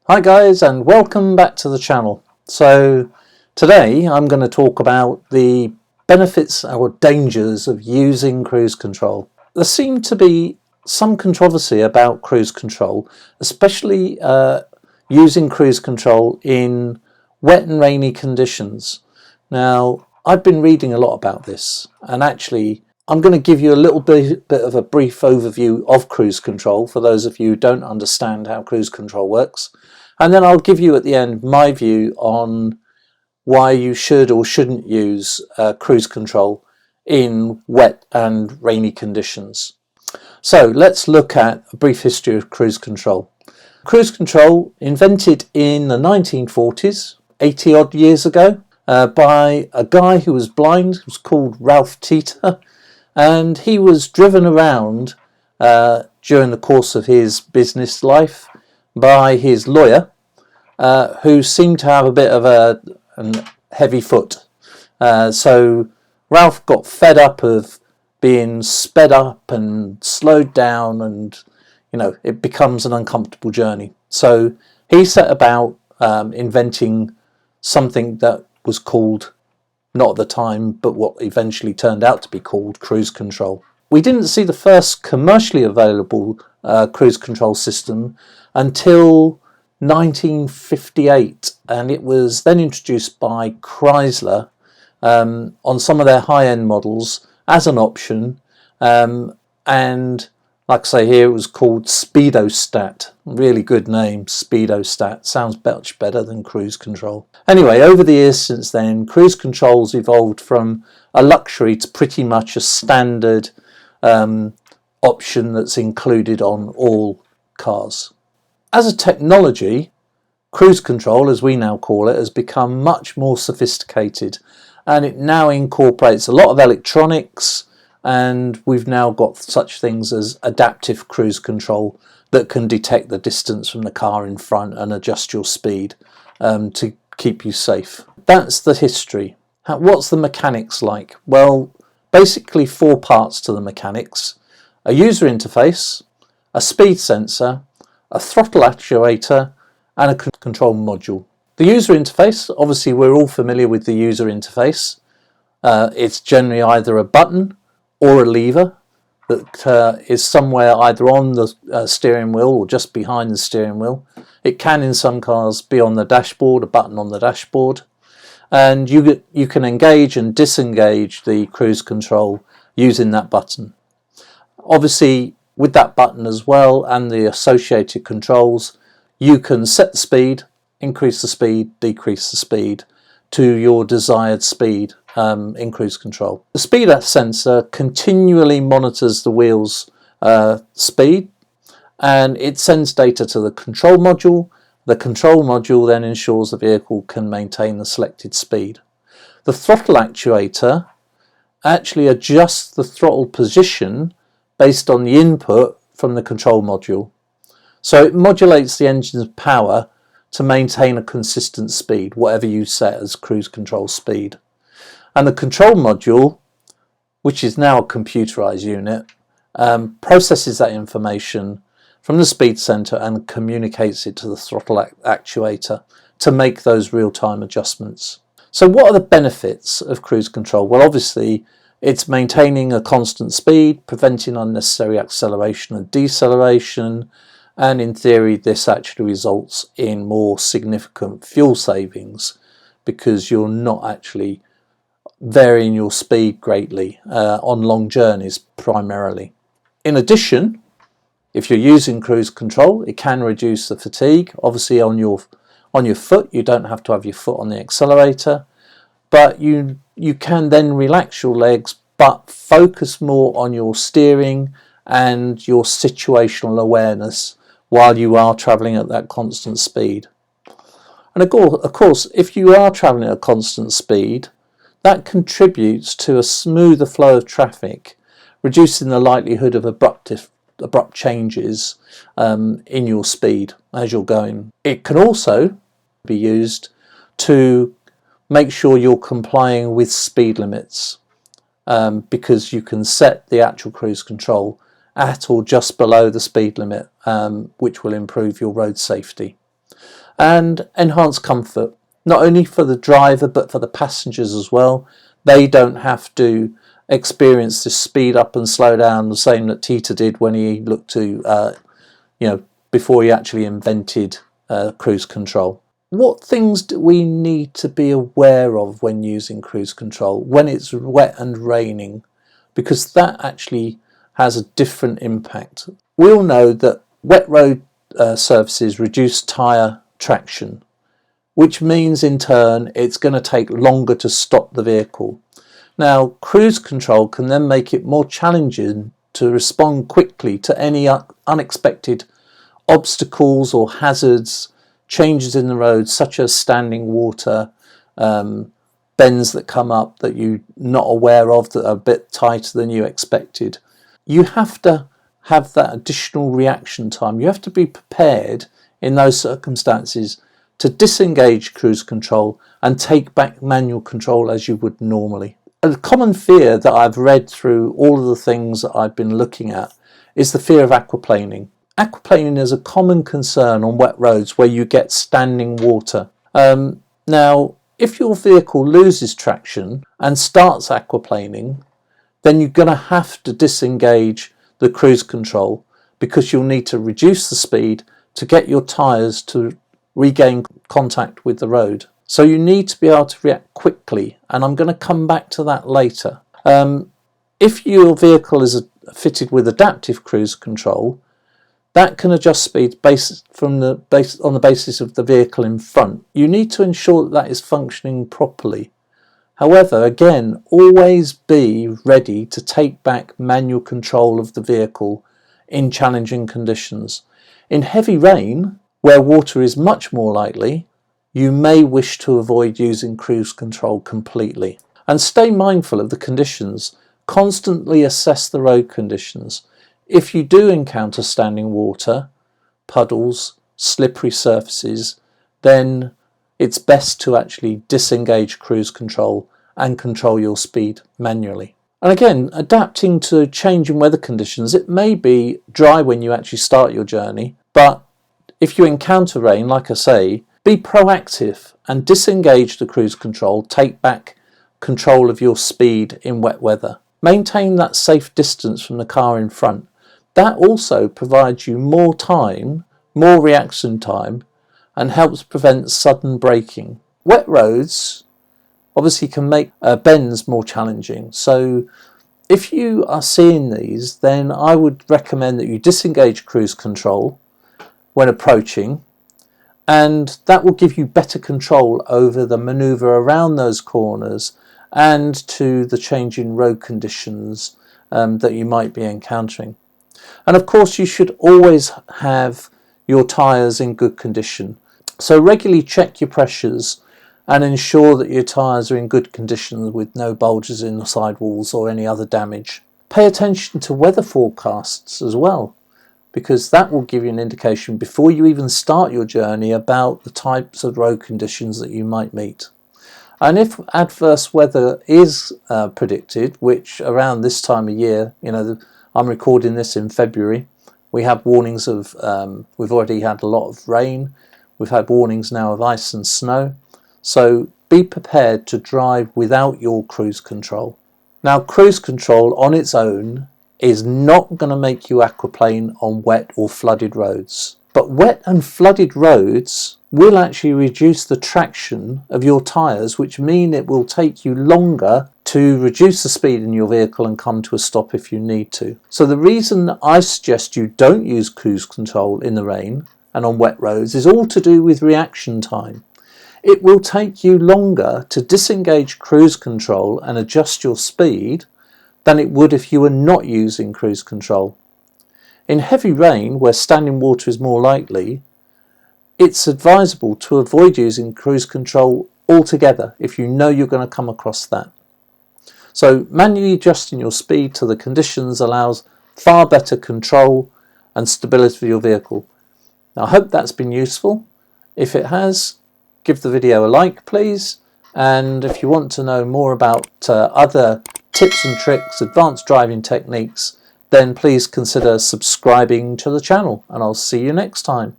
Hi guys, and welcome back to the channel. So today I'm going to talk about the benefits or dangers of using cruise control. There seemed to be some controversy about cruise control, especially using cruise control in wet and rainy conditions. Now, I've been reading a lot about this, and actually I'm going to give you a little bit of a brief overview of cruise control for those of you who don't understand how cruise control works. And then I'll give you at the end my view on why you should or shouldn't use cruise control in wet and rainy conditions. So let's look at a brief history of cruise control. Cruise control invented in the 1940s, 80 odd years ago, by a guy who was blind, who was called Ralph Teeter, and he was driven around during the course of his business life by his lawyer, who seemed to have a bit of a heavy foot. So Ralph got fed up of being sped up and slowed down, and it becomes an uncomfortable journey. So he set about inventing something that was called, not at the time, but what eventually turned out to be called cruise control. We didn't see the first commercially available cruise control system until 1958, and it was then introduced by Chrysler on some of their high-end models as an option, and like I say here, it was called Speedostat. Really good name, Speedostat. Sounds much better than cruise control. Anyway, over the years since then, cruise control's evolved from a luxury to pretty much a standard option that's included on all cars. As a technology, cruise control, as we now call it, has become much more sophisticated, and it now incorporates a lot of electronics, and we've now got such things as adaptive cruise control that can detect the distance from the car in front and adjust your speed to keep you safe. That's the history. What's the mechanics like? Well, basically 4 parts to the mechanics: a user interface, a speed sensor, a throttle actuator, and a control module. The user interface, obviously we're all familiar with the user interface. It's generally either a button or a lever that is somewhere either on the steering wheel or just behind the steering wheel. It can, in some cars, be on the dashboard, a button on the dashboard. And you can engage and disengage the cruise control using that button. Obviously, with that button as well and the associated controls, you can set the speed, increase the speed, decrease the speed to your desired speed in cruise control. The speed sensor continually monitors the wheel's speed, and it sends data to the control module. The control module then ensures the vehicle can maintain the selected speed. The throttle actuator actually adjusts the throttle position based on the input from the control module. So it modulates the engine's power to maintain a consistent speed, whatever you set as cruise control speed. And the control module, which is now a computerized unit, processes that information from the speed center and communicates it to the throttle actuator to make those real-time adjustments. So what are the benefits of cruise control? Well, obviously it's maintaining a constant speed, preventing unnecessary acceleration and deceleration, and in theory this actually results in more significant fuel savings because you're not actually varying your speed greatly on long journeys primarily. In addition, if you're using cruise control, it can reduce the fatigue. Obviously on your foot, you don't have to have your foot on the accelerator, but you can then relax your legs but focus more on your steering and your situational awareness while you are travelling at that constant speed. And of course, if you are travelling at a constant speed, that contributes to a smoother flow of traffic, reducing the likelihood of abrupt changes in your speed as you're going. It can also be used to make sure you're complying with speed limits, because you can set the actual cruise control at or just below the speed limit, which will improve your road safety. and enhance comfort, not only for the driver but for the passengers as well. They don't have to experience this speed up and slow down the same that Tita did when he looked to before he actually invented cruise control. What things do we need to be aware of when using cruise control when it's wet and raining? Because that actually has a different impact. We all know that wet road surfaces reduce tyre traction, which means in turn it's going to take longer to stop the vehicle. Now, cruise control can then make it more challenging to respond quickly to any unexpected obstacles or hazards, changes in the road such as standing water, bends that come up that you're not aware of that are a bit tighter than you expected. You have to have that additional reaction time. You have to be prepared in those circumstances to disengage cruise control and take back manual control as you would normally. A common fear that I've read through all of the things that I've been looking at is the fear of aquaplaning. Aquaplaning is a common concern on wet roads where you get standing water. Now, if your vehicle loses traction and starts aquaplaning, then you're going to have to disengage the cruise control because you'll need to reduce the speed to get your tyres to regain contact with the road. So you need to be able to react quickly, and I'm going to come back to that later. If your vehicle is fitted with adaptive cruise control, that can adjust speed based on the basis of the vehicle in front. You need to ensure that that is functioning properly. However, again, always be ready to take back manual control of the vehicle in challenging conditions. In heavy rain, where water is much more likely, you may wish to avoid using cruise control completely. And stay mindful of the conditions. Constantly assess the road conditions. If you do encounter standing water, puddles, slippery surfaces, then it's best to actually disengage cruise control and control your speed manually. And again, adapting to changing weather conditions. It may be dry when you actually start your journey, but if you encounter rain, like I say, be proactive and disengage the cruise control, take back control of your speed in wet weather. Maintain that safe distance from the car in front. That also provides you more time, more reaction time, and helps prevent sudden braking. Wet roads obviously can make bends more challenging. So if you are seeing these, then I would recommend that you disengage cruise control when approaching, and that will give you better control over the manoeuvre around those corners and to the changing road conditions that you might be encountering. And of course, you should always have your tyres in good condition. So regularly check your pressures and ensure that your tyres are in good condition with no bulges in the sidewalls or any other damage. Pay attention to weather forecasts as well, because that will give you an indication before you even start your journey about the types of road conditions that you might meet. And if adverse weather is predicted, which around this time of year, I'm recording this in February, we have warnings of, we've already had a lot of rain, we've had warnings now of ice and snow, so be prepared to drive without your cruise control. Now, cruise control on its own is not going to make you aquaplane on wet or flooded roads. But wet and flooded roads will actually reduce the traction of your tyres, which mean it will take you longer to reduce the speed in your vehicle and come to a stop if you need to. So the reason that I suggest you don't use cruise control in the rain and on wet roads is all to do with reaction time. It will take you longer to disengage cruise control and adjust your speed than it would if you were not using cruise control. In heavy rain, where standing water is more likely, it's advisable to avoid using cruise control altogether if you know you're going to come across that. So manually adjusting your speed to the conditions allows far better control and stability for your vehicle. Now, I hope that's been useful. If it has, give the video a like, please. And if you want to know more about other tips and tricks, advanced driving techniques, then please consider subscribing to the channel, and I'll see you next time.